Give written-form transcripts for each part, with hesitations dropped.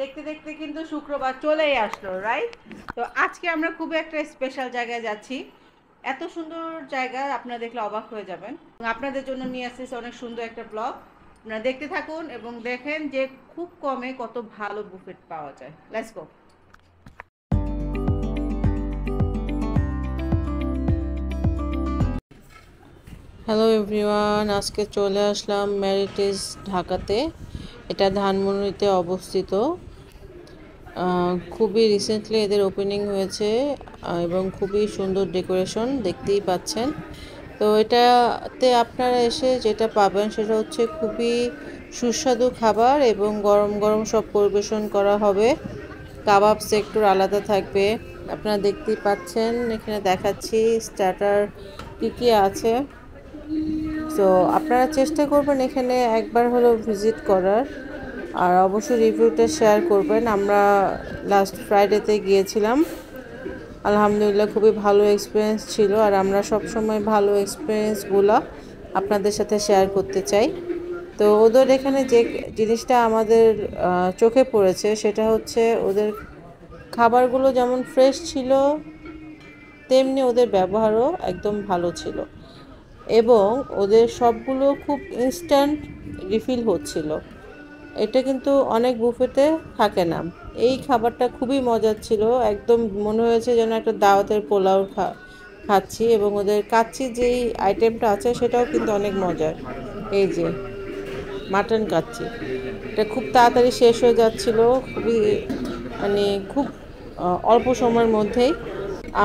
দেখতে দেখতে কিন্তু শুক্রবার চলেই আসলো, রাইট? তো আজকে আমরা খুব একটা স্পেশাল জায়গায় যাচ্ছি। এত সুন্দর জায়গা আপনারা দেখলে অবাক হয়ে যাবেন। আপনাদের জন্য নিয়ে আসছি অনেক সুন্দর একটা ব্লগ। আপনারা দেখতে থাকুন এবং দেখেন যে খুব কমে কত ভালো বুফেট পাওয়া যায়। Let's go. হ্যালো এভরিওয়ান, আজকে চলে আসলাম ম্যারিটেজ ঢাকাতে। এটা ধানমন্ডিতে অবস্থিত। খুবই রিসেন্টলি এদের ওপেনিং হয়েছে এবং খুবই সুন্দর ডেকোরেশন দেখতেই পাচ্ছেন। তো এটাতে আপনারা এসে যেটা পাবেন সেটা হচ্ছে খুবই সুস্বাদু খাবার এবং গরম গরম সব পরিবেশন করা হবে। কাবাব সেক্টর আলাদা থাকবে। আপনারা দেখতেই পাচ্ছেন, এখানে দেখাচ্ছি স্টার্টার কী আছে। তো আপনারা চেষ্টা করবেন এখানে একবার হলেও ভিজিট করার, আর অবশ্যই রিভিউটা শেয়ার করবেন। আমরা লাস্ট ফ্রাইডেতে গিয়েছিলাম, আলহামদুলিল্লাহ খুবই ভালো এক্সপিরিয়েন্স ছিল, আর আমরা সব সময় ভালো এক্সপিরিয়েন্সগুলো আপনাদের সাথে শেয়ার করতে চাই। তো ওদের এখানে যে জিনিসটা আমাদের চোখে পড়েছে সেটা হচ্ছে ওদের খাবারগুলো যেমন ফ্রেশ ছিল, তেমনি ওদের ব্যবহারও একদম ভালো ছিল এবং ওদের সবগুলো খুব ইনস্ট্যান্ট রিফিল হচ্ছিল। এটা কিন্তু অনেক বুফেতে থাকে না। এই খাবারটা খুবই মজার ছিল, একদম মনে হয়েছে যেন একটা দাওয়াতের পোলাও খাচ্ছি। এবং ওদের কাচ্চি যেই আইটেমটা আছে সেটাও কিন্তু অনেক মজার। এই যে মাটন কাচ্চি, এটা খুব তাড়াতাড়ি শেষ হয়ে যাচ্ছিল, খুবই মানে খুব অল্প সময়ের মধ্যেই।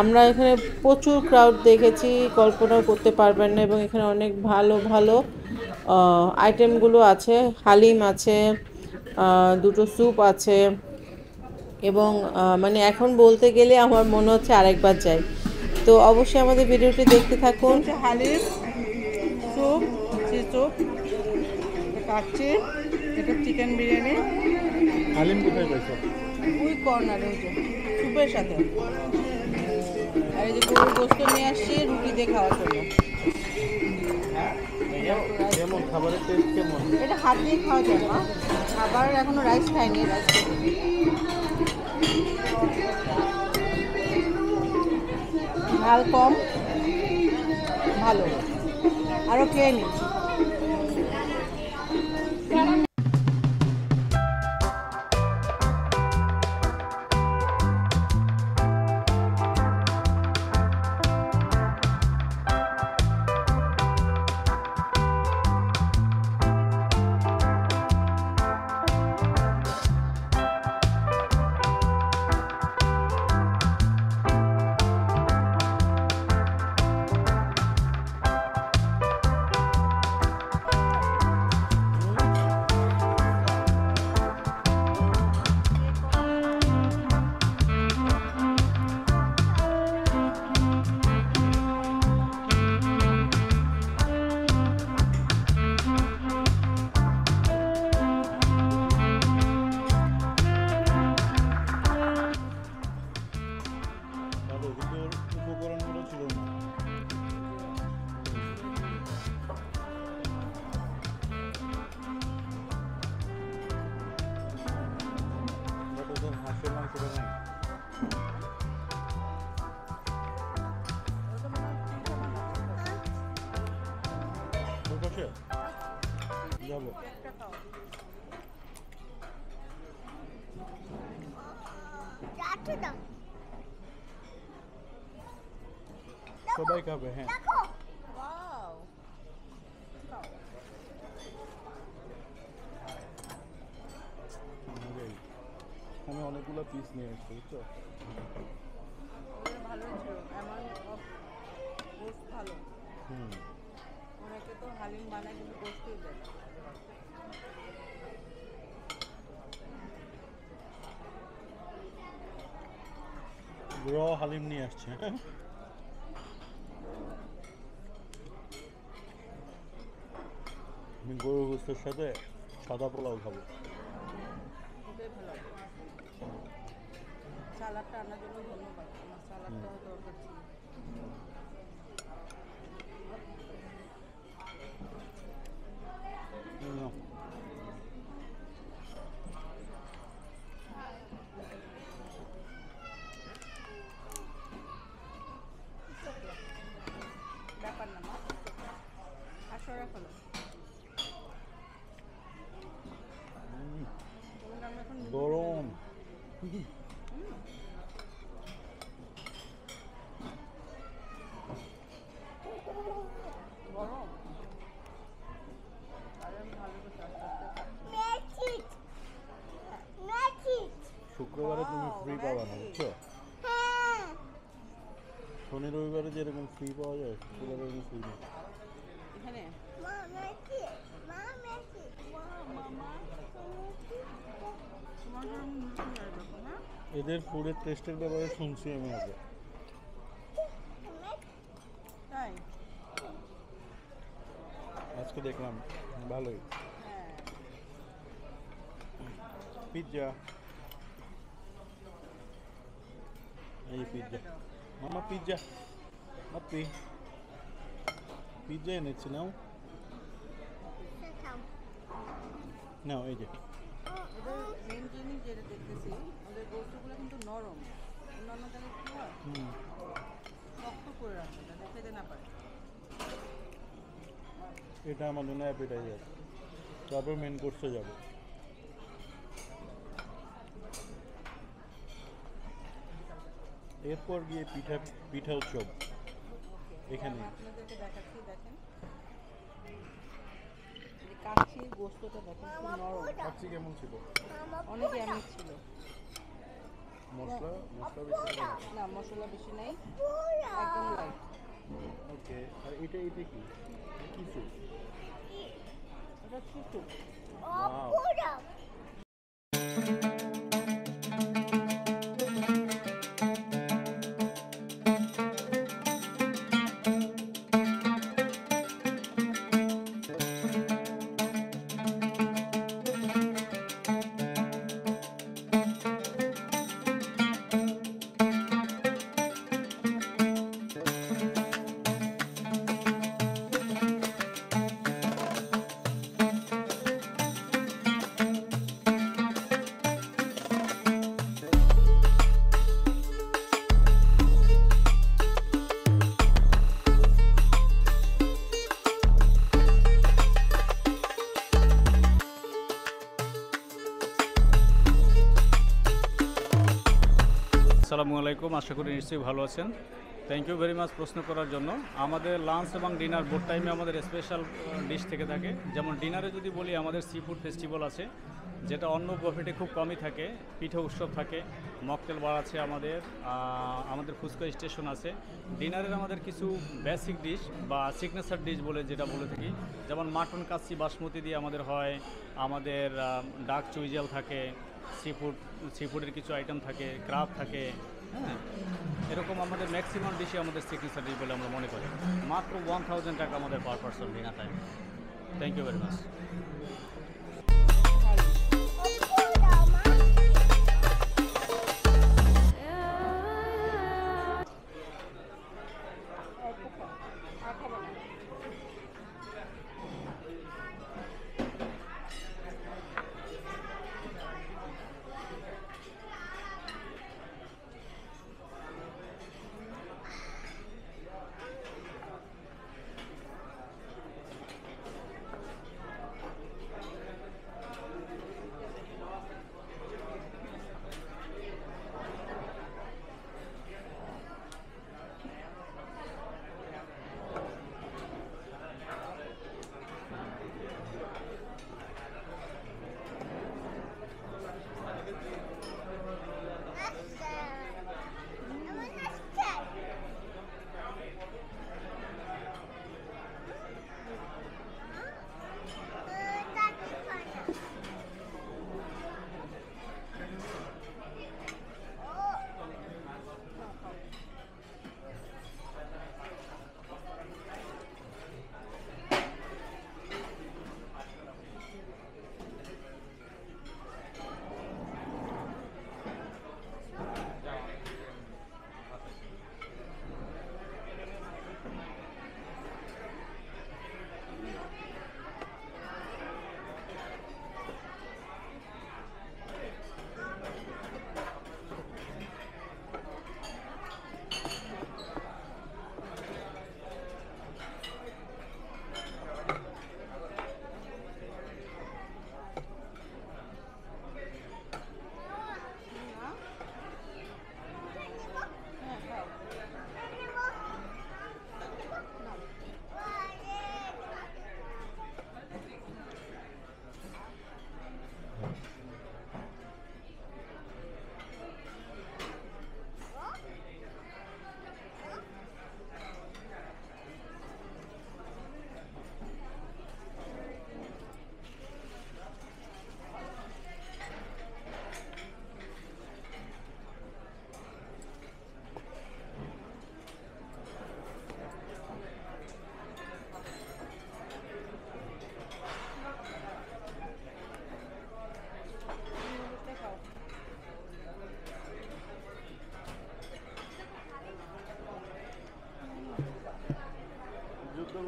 আমরা এখানে প্রচুর ক্রাউড দেখেছি, কল্পনাও করতে পারবেন না। এবং এখানে অনেক ভালো ভালো আইটেমগুলো আছে। হালিম আছে, দুটো স্যুপ আছে এবং মানে এখন বলতে গেলে আমার মনে হচ্ছে আরেকবার যাই। তো অবশ্যই আমাদের ভিডিওটি দেখতে থাকুন। হালিম, স্যুপ, স্যুপ, কাচ্চি, এটা চিকেন বিরিয়ানি। হালিম কোথায় পাইছো? ওই কর্নারে, ওই যে স্যুপের সাথে। আর এই যে গরুর গোস্ত নিয়ে আসছি রুটি দিয়ে খাওয়ার জন্য। কেমন খাবারের টেস্ট কেমন? এটা হাত দিয়ে খাওয়া যায় না, আবার এখনো রাইস খাইনি, রাইস ঝাল কম, ভালো, আরও খেয়ে নিই। উপকরণগুলো ছিল না। হাঁসের মাংসটা নাই। যাবো সবাই খাবে। হ্যাঁ, অনেকগুলো পিস নিয়ে আসছে বুঝছো? ওদের ভালোই ছিল, অ্যামাউন্ট অফ গোস্ট ভালো। হুম। অনেকে তো হালিম বানায় কিন্তু গোস্তই দেয়। হালিম নিয়ে আসছে। আমি গরুর গোস্তের সাথে সাদা পোলাও খাবো। ওটাই ভালো। সালাদটা আনার জন্য ধন্যবাদ, আমার সালাদটা দরকার ছিল। নাও। ব্যাপার না মা, আসরা ফেলো। তোমাকে আমি এখন গরম। গরম। আরে আমি ভালো করে আস্তে আস্তে খাচ্ছি। শুক্রবারে তুমি Wow, ফ্রি পাবা না magic. বুঝছো? শনি রবিবারে যেরকম ফ্রি পাওয়া যায় শুক্রবারে এরকম ফ্রি নেই। এখানে তোমার জন্য আমি মিষ্টি নিয়ে আসবো, হ্যাঁ? এদের ফুডের টেস্টের ব্যাপারে শুনছি আমি আগে। তাই? আজকে দেখলাম ভালোই। হ্যাঁ। পিৎজা, এই পিৎজা মামা, পিৎজা আপি, পিৎজা এনেছি, নাও নাও, এই যে ওদের মেন জিনিস যেটা দেখতেছি, ওদের গোস্তগুলো কিন্তু নরম। অন্যান্য জায়গায় কি হয়, হুম। শক্ত করে রাখে, যাতে খেতে না পারে। এটা আমার জন্য অ্যাপেটাইজার, তারপর মেন কোর্সে যাবো। এরপর গিয়ে পিঠা উৎসব এখানে। আমি আপনাদেরকে দেখাচ্ছি, দেখেন এই কাচ্চির গোস্তটা দেখেন খুব নরম, কাচ্চি কেমন ছিল? অনেক অ্যামিক ছিল। মশলা বেশি ছিল? না, মশলা বেশি নাই, একদম লাইট। ওকে। আর এটা কি কি স্যুপ? এটা শিশু। ওয়াও। আসসালামু আলাইকুম, আশা করি নিশ্চয়ই ভালো আছেন। থ্যাংক ইউ ভেরি মাচ প্রশ্ন করার জন্য। আমাদের লাঞ্চ এবং ডিনার বোথ টাইমে আমাদের স্পেশাল ডিশ থেকে থাকে। যেমন ডিনারে যদি বলি, আমাদের সি ফুড ফেস্টিভ্যাল আছে, যেটা অন্য বুফেটে খুব কমই থাকে। পিঠে উৎসব থাকে, মকটেল বার আছে, আমাদের ফুচকা স্টেশন আছে। ডিনারের আমাদের কিছু বেসিক ডিশ বা সিগনেচার ডিশ বলে যেটা বলে থাকি, যেমন মাটন কাচ্চি বাসমতি দিয়ে আমাদের হয়, আমাদের ডাক চুইজাল থাকে, সি ফুডের কিছু আইটেম থাকে, ক্রাব থাকে, হ্যাঁ, এরকম আমাদের ম্যাক্সিমাম ডিশে আমাদের সিগনেচার ডিশ বলে আমরা মনে করি। মাত্র 1000 টাকা আমাদের per person dinner time. Thank you very much.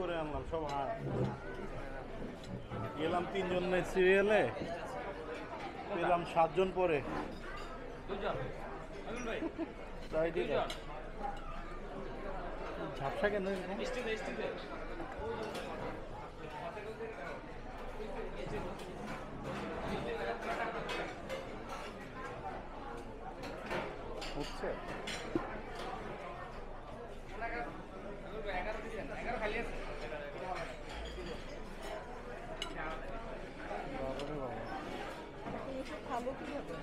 করে আনলাম সব হাড়। গেলাম 3 জনের সিরিয়ালে, পেলাম 7 জন পরে। তাই ঠিক আছে। ঝাপসা কেন এরকম? হচ্ছে বাবারে বাবা। খাবো কিভাবে?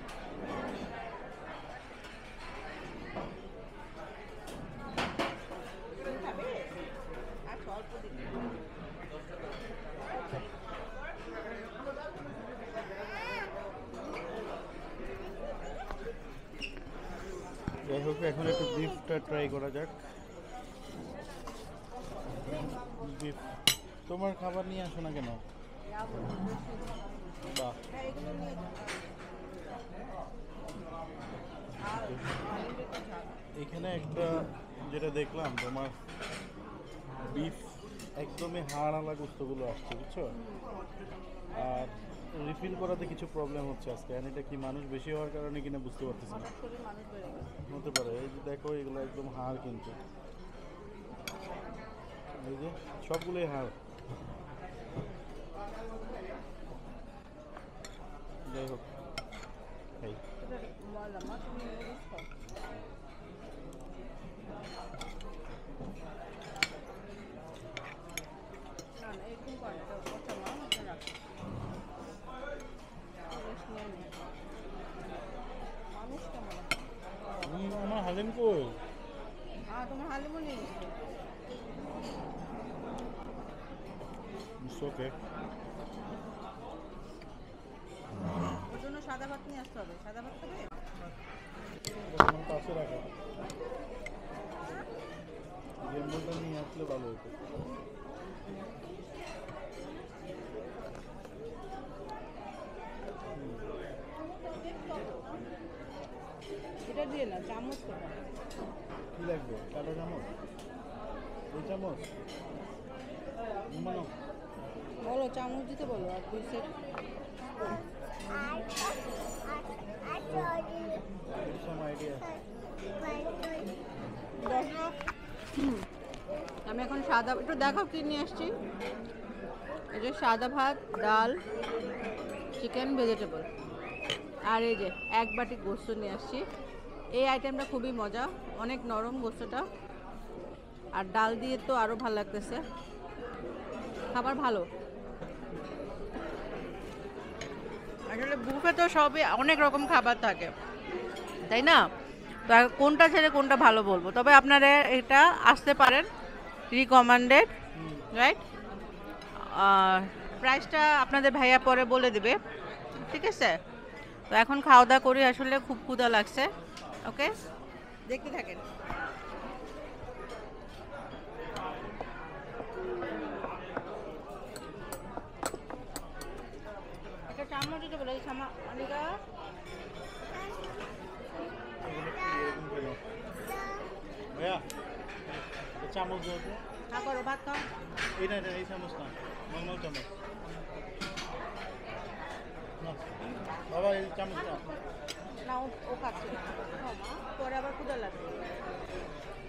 খাবে? আর অল্প দিন। যাই হোক, এখন একটু বিফটা ট্রাই করা যাক। বিফ তোমার খাবার নিয়ে আসো না কেন? বাহ, এগুলো নিয়ে যাও। এখানে একটা যেটা দেখলাম তোমার বিফ একদমই হাড়ওয়ালা গোস্তগুলো আসছে, বুঝছো? আর রিফিল করাতে কিছু প্রবলেম হচ্ছে আজকে। আর এটা কি মানুষ বেশি হওয়ার কারণে কিনা বুঝতে পারতেছি না। হঠাৎ করে মানুষ বেড়ে গেছে। হতে পারে। এই যে দেখো, এগুলো একদম হাড়, কিন্তু এই যে সবগুলোই হাড়। যাই হোক, এই এটা ময়লা মাছ, তুমি নুডলস খাও। না না, এরকম করে না, এটা পচা মাছ, এটা রাখো। রেস্ট নিয়ে নিয়ে। মানুষ কেমন আছে? আমার হালিম কই? তোমার হালিমও নিয়ে নিচ্ছে। It's okay. ওর জন্য সাদা ভাত নিয়ে আসতে হবে। সাদা ভাত খাবে? আমার পাশে রাখো। গেমবলটা নিয়ে আসলে ভালো হতো। এটা দিয়ে না, চামচ কোথায়? কি লাগবে? কালো চামচ? এই চামচ? ঘুমানো? বলো, চামচ দিতে বলো। আর 2 সেট Some idea. আমি এখন সাদা, একটু দেখাও কি নিয়ে আসছি। এই যে সাদা ভাত, ডাল, চিকেন, ভেজিটেবল, আর এই যে 1 বাটি গোস্ত নিয়ে আসছি। এই আইটেমটা খুবই মজা, অনেক নরম গোস্তটা, আর ডাল দিয়ে তো আরও ভালো লাগতেছে। খাবার ভালো। আসলে বুফে তো সবই অনেক রকম খাবার থাকে, তাই না? তো কোনটা ছেড়ে কোনটা ভালো বলবো, তবে আপনারা এটা আসতে পারেন, রিকমেন্ডেড, রাইট? প্রাইসটা আপনাদের ভাইয়া পরে বলে দেবে, ঠিক আছে? তো এখন খাওয়া দাওয়া করি, আসলে খুব ক্ষুধা লাগছে। ওকে, দেখতে থাকেন। একটা চামচ দিতে বলে, মালিকা। ভাইয়া, এই চামচ দাও তো। খা করো, ভাত খাও। এইটা এটা, এই চামচ না, নর্মাল চামচ। না, বাবা এই চামচ না। না, ও খাচ্ছে না। খাও মা, পরে আবার ক্ষুধা লাগবে।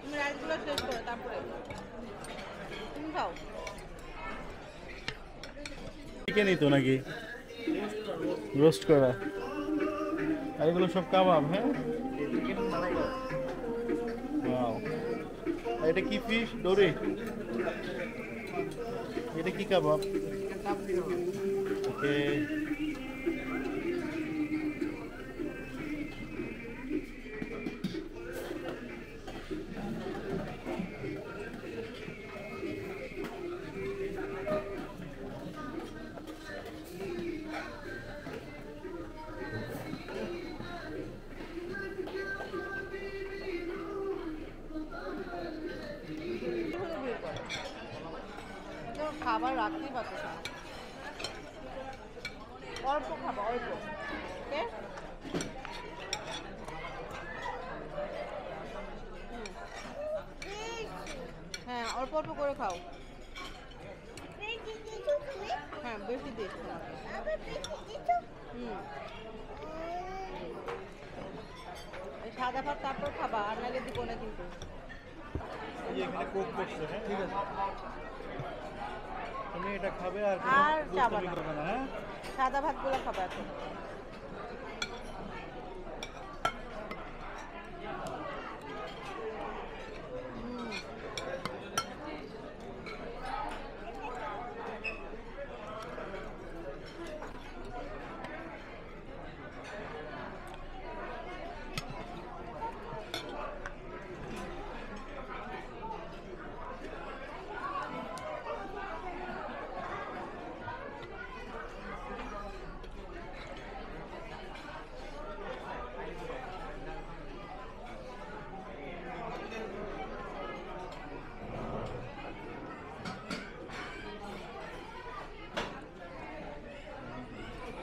তুমি রাইসগুলো শেষ করো, তারপরে তুমি খাও। চিকেনই তো নাকি? রোস্ট করা। আর এগুলো সব কাবাব, হ্যাঁ? ওয়াও। আর এটা কি ফিশ? ডোরি? এটা কি কাবাব? ওকে। খাবার রাখতেই পারতেছ না, অল্প খাবা, অল্প। ওকে, হ্যাঁ, অল্প অল্প করে খাও। বেশি দিস তোমাকে। হুম, এই সাদা ভাত তারপর খাবা, আর নাহলে দিব না কিন্তু। এই যে এখানে কোক করছে, হ্যাঁ ঠিক আছে, তুমি এটা খাবে আর আর চাবা দুষ্টামি না। করবে না, হ্যাঁ? সাদা ভাতগুলো খাবা এখন।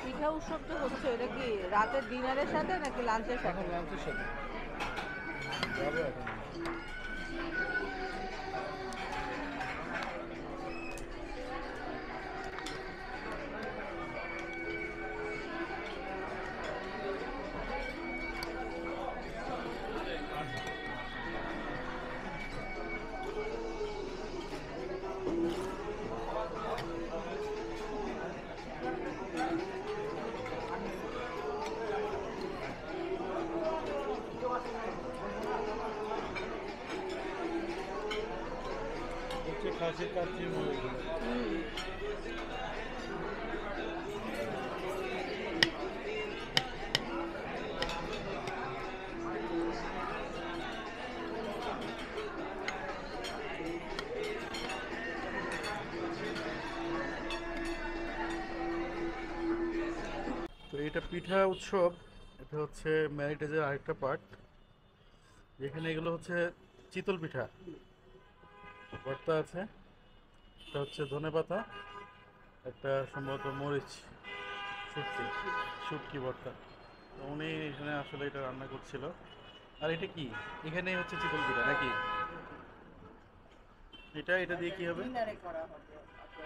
পিঠা উৎসব তো হচ্ছে, এটা কি রাতের ডিনারের সাথে নাকি লাঞ্চের সাথে? এখন লাঞ্চের সাথে যাবো এখন। হচ্ছে খাসির কাচ্চি মুরগি। তো এটা পিঠা উৎসব, এটা হচ্ছে ম্যারিটেজের আরেকটা পার্ট, যেখানে এগুলো হচ্ছে চিতল পিঠা, ভর্তা আছে, এটা হচ্ছে ধনেপাতা, একটা সম্ভবত মরিচ, শুটকি, শুটকি ভর্তা। তো উনি এখানে আসলে এটা রান্না করছিল। আর এটা কি, এখানে হচ্ছে চিতল পিঠা নাকি? এটা দিয়ে কি হবে? ডিনারে করা হবে।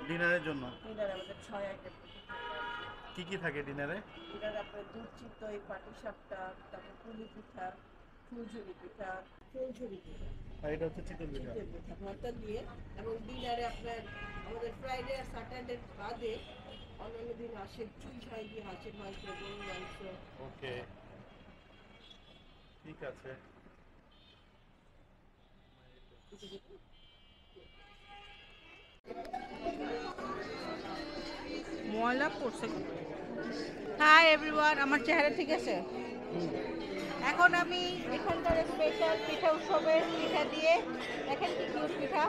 ডিনারের জন্য ডিনারে আমাদের 6 আইটেম। কি কি থাকে ডিনারে? ডিনারে আপনার দুধ চিতই, পাটিসাপটা, তারপর পুলি পিঠা, ফুলঝুরি পিঠা, ফুলঝুরি পিঠা, আর এটা হচ্ছে চিতল পিঠা। চিতই পিঠা ভর্তা দিয়ে। এবং ডিনারে আপনার আমাদের ফ্রাইডে আর স্যাটারডে বাদে অন্যান্য দিন হাঁসের চুই ঝাই দিয়ে হাঁসের মাংস, গরুর মাংস। ওকে, ঠিক আছে। ময়লা পড়ছে। হাই এভরিওয়ান, আমার চেহারা ঠিক আছে? এখন আমি এখানকার স্পেশাল পিঠা উৎসবের পিঠা দিয়ে, দেখেন কি কিউট পিঠা,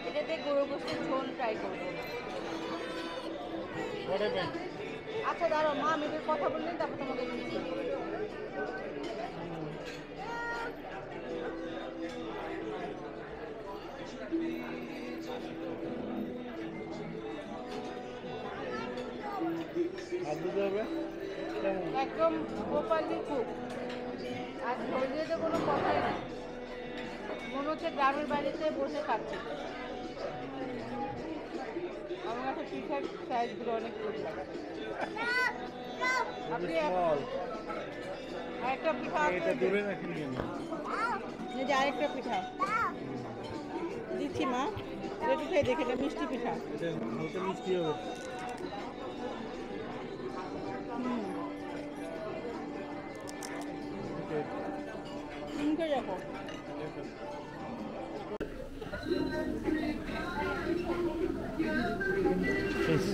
এটাতে গরু গোশতের ঝোল ট্রাই করবো। আচ্ছা দাঁড়াও মা, আমি এদের কথা বললেন তারপর তোমাদের দিচ্ছি। হাত দিতে হবে কেমন? একদম প্রপারলি কুক, আর ঝোল দিয়ে তো কোনো কথাই না, মনে হচ্ছে গ্রামের বাড়িতে বসে খাচ্ছি। আমার কাছে পিঠার সাইজগুলো অনেক কুট লাগে। আপনি স্মল, আরেকটা পিঠা এটা দূরে রাখেন কেন? এই যে আরেকটা পিঠা দিচ্ছি মা, এটা একটু খেয়ে দেখে, এটা মিষ্টি পিঠা। এটা হালকা মিষ্টি হবে। ওকে, চিনতে দেখো। শেষ।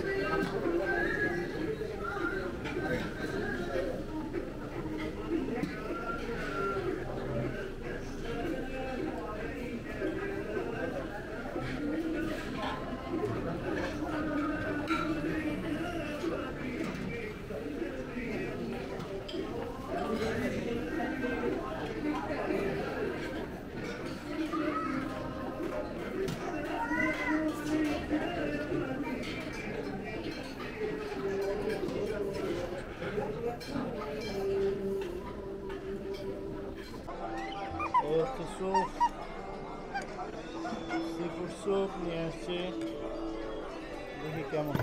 তো স্যুপ, সি ফুড স্যুপ নিয়ে আসছে, দেখি কেমন।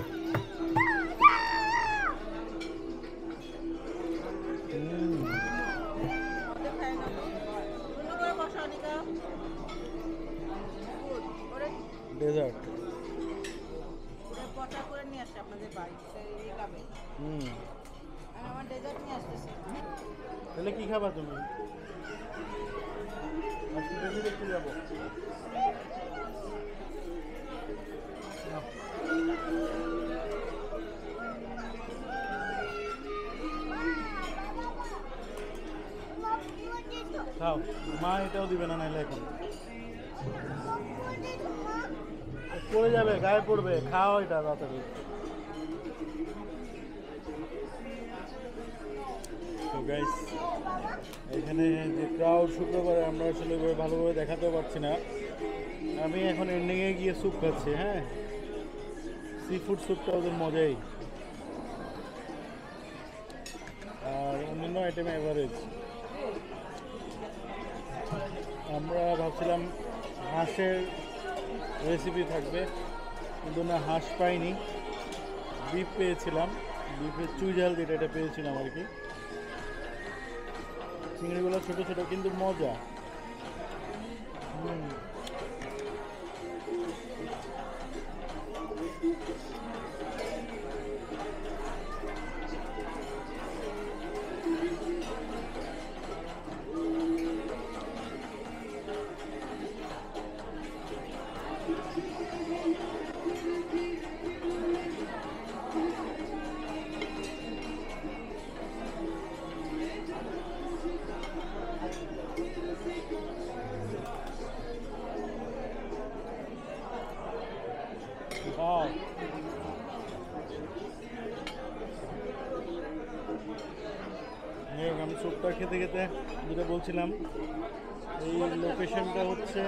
নিয়ে আসছে আপনাদের বাড়িতে এই খাবে। হুম, আর আমার ডেজার্ট নিয়ে আসতেছে। তাহলে কি খাবা তুমি? আজকে বেশি দেখতে যাবো। নাও। খাও, মা এটাও দিবে না নাইলে এখন পড়ে যাবে, গায়ে পড়বে। খাও এটা তাড়াতাড়ি। তো গাইস, এখানে যে ক্রাউড শুক্রবারে আমরা আসলে ভালোভাবে দেখাতেও পারছি না। আমি এখন এন্ডিংয়ে গিয়ে স্যুপ খাচ্ছি। হ্যাঁ, সি ফুড স্যুপটা ওদের মজাই, আর অন্যান্য আইটেম অ্যাভারেজ। আমরা ভাবছিলাম হাঁসের রেসিপি থাকবে, কিন্তু না, হাঁস পাইনি। বিফ পেয়েছিলাম, বিফের চুইঝাল যেটা, এটা পেয়েছিলাম আর কি। চিংড়িগুলো ছোটো ছোটো কিন্তু মজা। Wow. আমি স্যুপটা খেতে খেতে যেটা বলছিলাম, এই লোকেশনটা হচ্ছে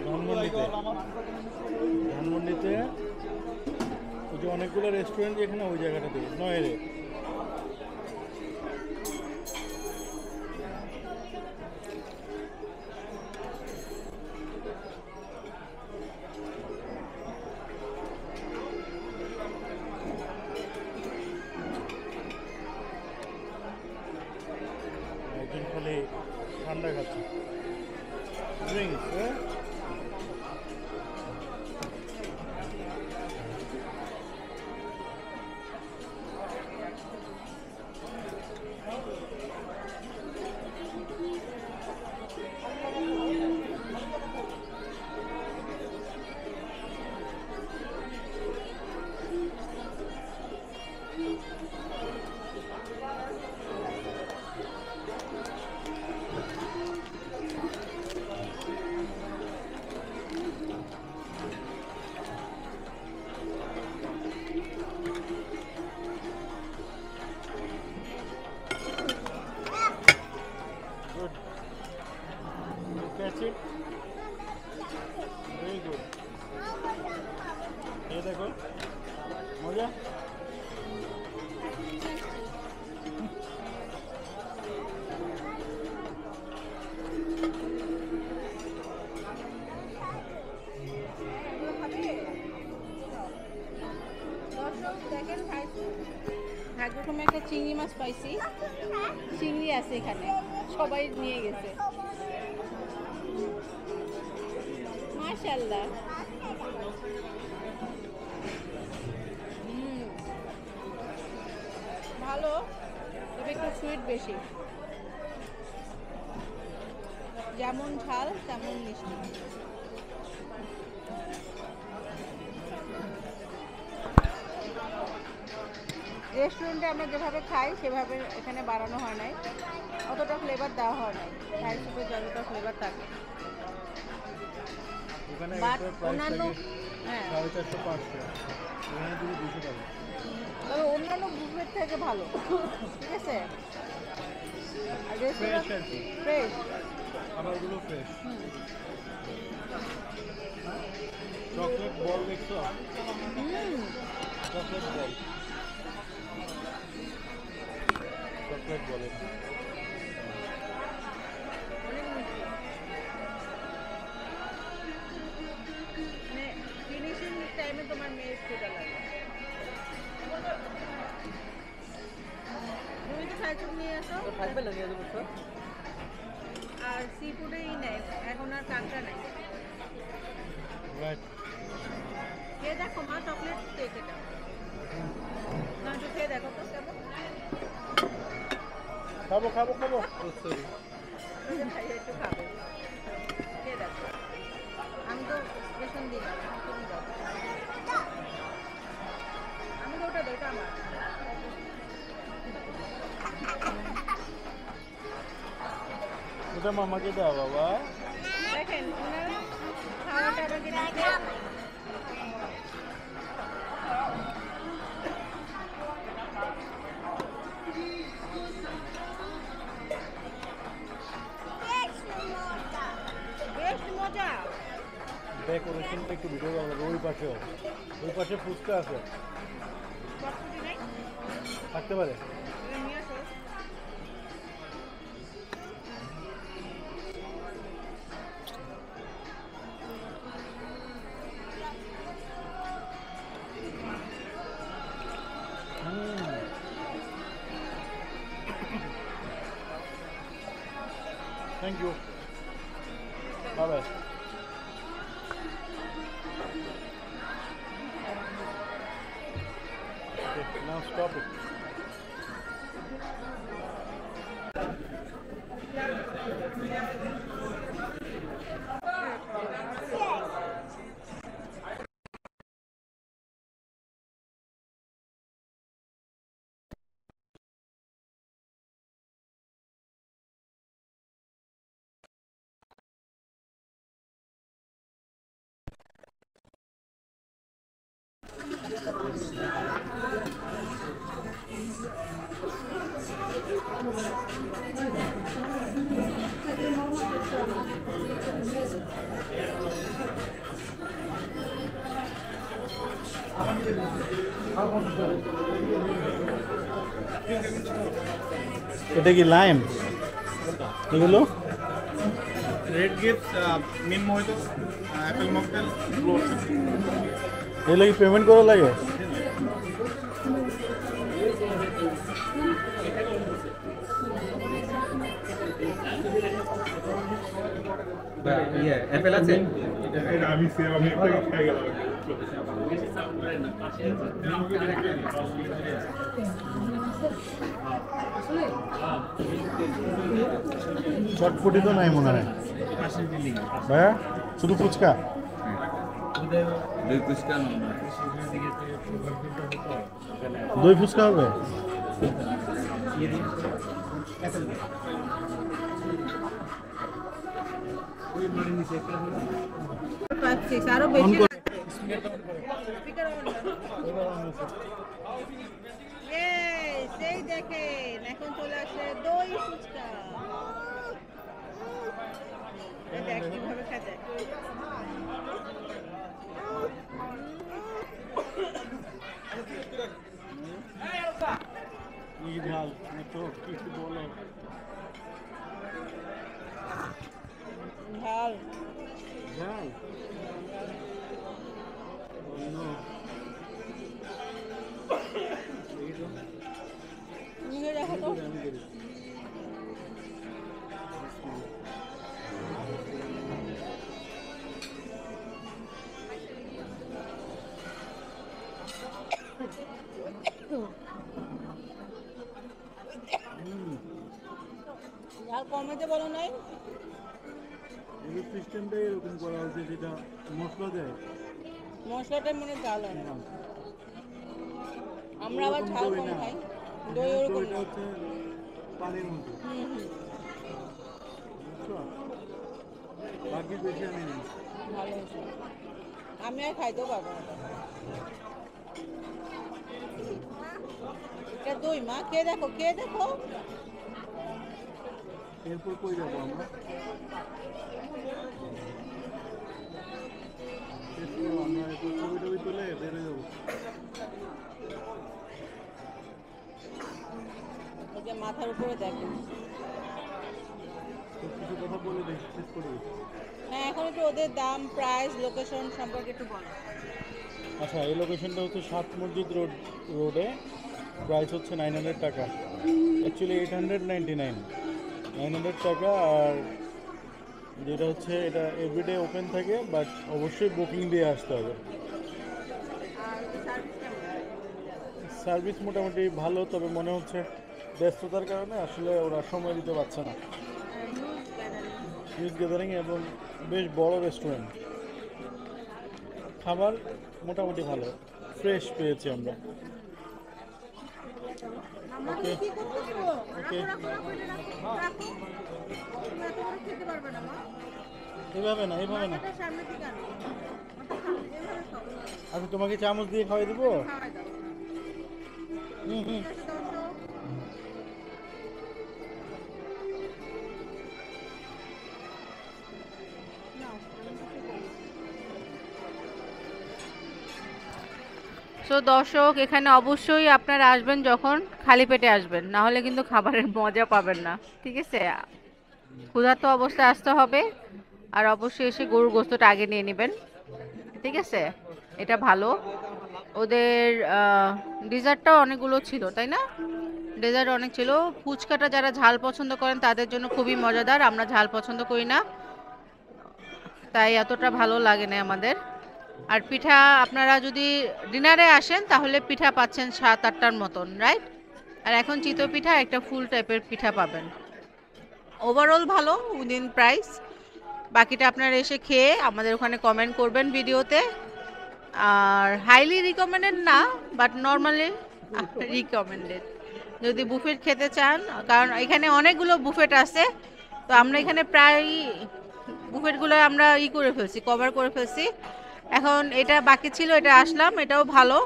ধানমন্ডিতে। ধানমন্ডিতে ওই যে অনেকগুলো রেস্টুরেন্ট এখানে, ওই জায়গাটাতে নয়রে। একজন খালি ঠান্ডা খাচ্ছে, drinks. Good. You catch it? Very good. ये देखो, मजा। দেখেন ভাগ্যক্রমে একটা চিংড়ি মাছ পাইছি। চিংড়ি আছে এখানে, সবাই নিয়ে গেছে। মাশাআল্লাহ। ভালো, তবে একটু সুইট বেশি। যেমন ঝাল তেমন মিষ্টি। রেস্টুরেন্টে আমরা যেভাবে খাই সেভাবে এখানে বানানো হয় নাই, অতটা ফ্লেভার দেওয়া হয় নাই। থাই স্যুপে যতটা ফ্লেভার থাকে, ওখানে বাট একটা প্রাইস অন্যান্য, লাগে হ্যাঁ, 450-500, এখানে যদি 200 টাকা। তবে অন্যান্য বুফের থেকে ভালো, ঠিক আছে। আর রেস্টুরেন্ট ফ্রেশ আর কি, ফ্রেশ। খাবারগুলো ফ্রেশ। চকলেট বল দেখছো? চকলেট বল, চকলেট বলে। ফিনিশিং টাইমে তোমার মেয়ের খিদা লাগে। তুমি তো সাইজুক নিয়ে আসো, থাকবে না নিয়ে যাবো। আর সি ফুডেই নেয়, এখন আর কাঁকড়া নেই। রাইট। কে খেয়ে দেখো মা, চকলেট কেক এটা। না একটু খেয়ে দেখো তো কেমন। খাবো খাবো খাবো। ওই যে ভাই একটু খাবে, খেয়ে দেখো। আমি তো এক্সপ্রেশন দিই না, তুমি দাও। আমি তো ওটা দেবো, ওটা আমার। ওটা মামাকে দাও বাবা। দেখেন ওনার খাওয়াটা আমাকে দিতে। বেশ মজা। ডেকোরেশনটা একটু ভিডিও করবো। ওই পাশে ফুচকা আছে, চটপটি নাই? থাকতে পারে। এটা নিয়ে আসো। Thank you, bye bye. Okay, now stop it. এটা কি লাইম এগুলো? Red grapes, mint mojito, apple mocktail, এগুলো কি পেমেন্ট করা লাগে? অ্যাপেল আছে? আমি সেম আমি আপনাকে খেয়ে গেলাম। চটপটি তো নাই মনে হয় ভাইয়া, শুধু ফুচকা। দই ফুচকা হবে? আরো বেশি On লাগবে। Speaker on করো। Yes, এই দেখেন এখন চলে আসে দই ফুচকা। এই দেখ কিভাবে খেতে। ঝাল তো কিছু বলো। ঝাল। ঝাল নিয়ে দেখো তো। ঝাল কমাতে বলো নাই? এই সিস্টেমটাই এরকম করা হচ্ছে, যেটা মশলা দেয়। মশলাটা মনে ঝাল হয় না। আমরা আবার ঝাল কম খাই। দই ওরকম এটা না। হচ্ছে পানির মতো, বুঝছো? বাকি বেশি আমি নেই। ভালো হয়েছে। আমি আর খাইতেও পারবো না। এটা দই মা, খেয়ে দেখো, খেয়ে দেখো। এরপর কই যাবো আমরা? শেষ করো, আমরা এরপর ছবি টবি তুলে বেরো যাবো। এই যে মাথার উপরে দেখেন। তো কিছু কথা বলে দেখি, শেষ করি। হ্যাঁ, এখন একটু ওদের দাম, প্রাইস, লোকেশন সম্পর্কে একটু বলো। আচ্ছা, এই লোকেশনটা হচ্ছে সাত মসজিদ রোডে। প্রাইস হচ্ছে 900 টাকা, অ্যাকচুয়ালি 899, 900 টাকা। আর যেটা হচ্ছে এটা এভরিডে ওপেন থাকে, বাট অবশ্যই বুকিং দিয়ে আসতে হবে। সার্ভিস মোটামুটি ভালো, তবে মনে হচ্ছে ব্যস্ততার কারণে আসলে ওরা সময় দিতে পারছে না। নিউজ গ্যাদারিং এবং বেশ বড় রেস্টুরেন্ট। খাবার মোটামুটি ভালো, ফ্রেশ পেয়েছি আমরা। ওকে ওকে, এভাবে না, এভাবে না। আমি তোমাকে চামচ দিয়ে খাওয়াই দিব। হুম হুম। সো দর্শক, এখানে অবশ্যই আপনারা আসবেন যখন খালি পেটে আসবেন, না হলে কিন্তু খাবারের মজা পাবেন না, ঠিক আছে? ক্ষুধার্ত অবস্থায় আসতে হবে, আর অবশ্যই এসে গরুর গোশতটা আগে নিয়ে নেবেন, ঠিক আছে? এটা ভালো। ওদের ডেজার্টটাও অনেকগুলো ছিল, তাই না? ডেজার্ট অনেক ছিল। ফুচকাটা যারা ঝাল পছন্দ করেন তাদের জন্য খুবই মজাদার, আমরা ঝাল পছন্দ করি না, তাই এতটা ভালো লাগে না আমাদের। আর পিঠা আপনারা যদি ডিনারে আসেন তাহলে পিঠা পাচ্ছেন 7-8টার মতন, রাইট? আর এখন চিতই পিঠা একটা ফুল টাইপের পিঠা পাবেন। ওভারঅল ভালো, উইদিন প্রাইস। বাকিটা আপনারা এসে খেয়ে আমাদের ওখানে কমেন্ট করবেন ভিডিওতে। আর হাইলি রিকমেন্ডেড না, বাট নর্মালি রিকমেন্ডেড যদি বুফেট খেতে চান, কারণ এখানে অনেকগুলো বুফেট আছে। তো আমরা এখানে প্রায় বুফেটগুলো আমরা করে ফেলছি, কভার করে ফেলছি। এখন এটা বাকি ছিল, এটা আসলাম, এটাও ভালো।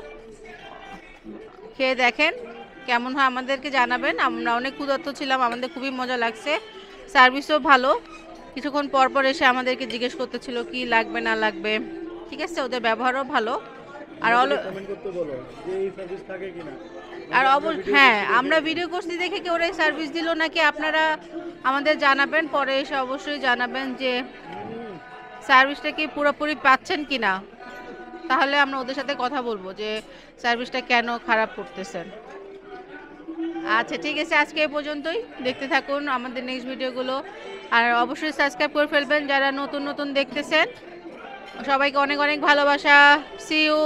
খেয়ে দেখেন কেমন হয়, আমাদেরকে জানাবেন। আমরা অনেক ক্ষুধার্ত ছিলাম, আমাদের খুবই মজা লাগছে। সার্ভিসও ভালো, কিছুক্ষণ পর পর এসে আমাদেরকে জিজ্ঞেস করতেছিল কি লাগবে না লাগবে, ঠিক আছে? ওদের ব্যবহারও ভালো। আর কমেন্ট করতে বলো যে এই সার্ভিস থাকে কিনা। আর হ্যাঁ, আমরা ভিডিও করছি দেখে কি ওরা সার্ভিস দিল নাকি আপনারা আমাদের জানাবেন, পরে এসে অবশ্যই জানাবেন যে সার্ভিসটা কি পুরোপুরি পাচ্ছেন কিনা, তাহলে আমরা ওদের সাথে কথা বলবো যে সার্ভিসটা কেন খারাপ করতেছেন। আচ্ছা ঠিক আছে, আজকে এই পর্যন্তই। দেখতে থাকুন আমাদের নেক্সট ভিডিওগুলো, আর অবশ্যই সাবস্ক্রাইব করে ফেলবেন যারা নতুন নতুন দেখতেছেন। সবাইকে অনেক অনেক ভালোবাসা। See you.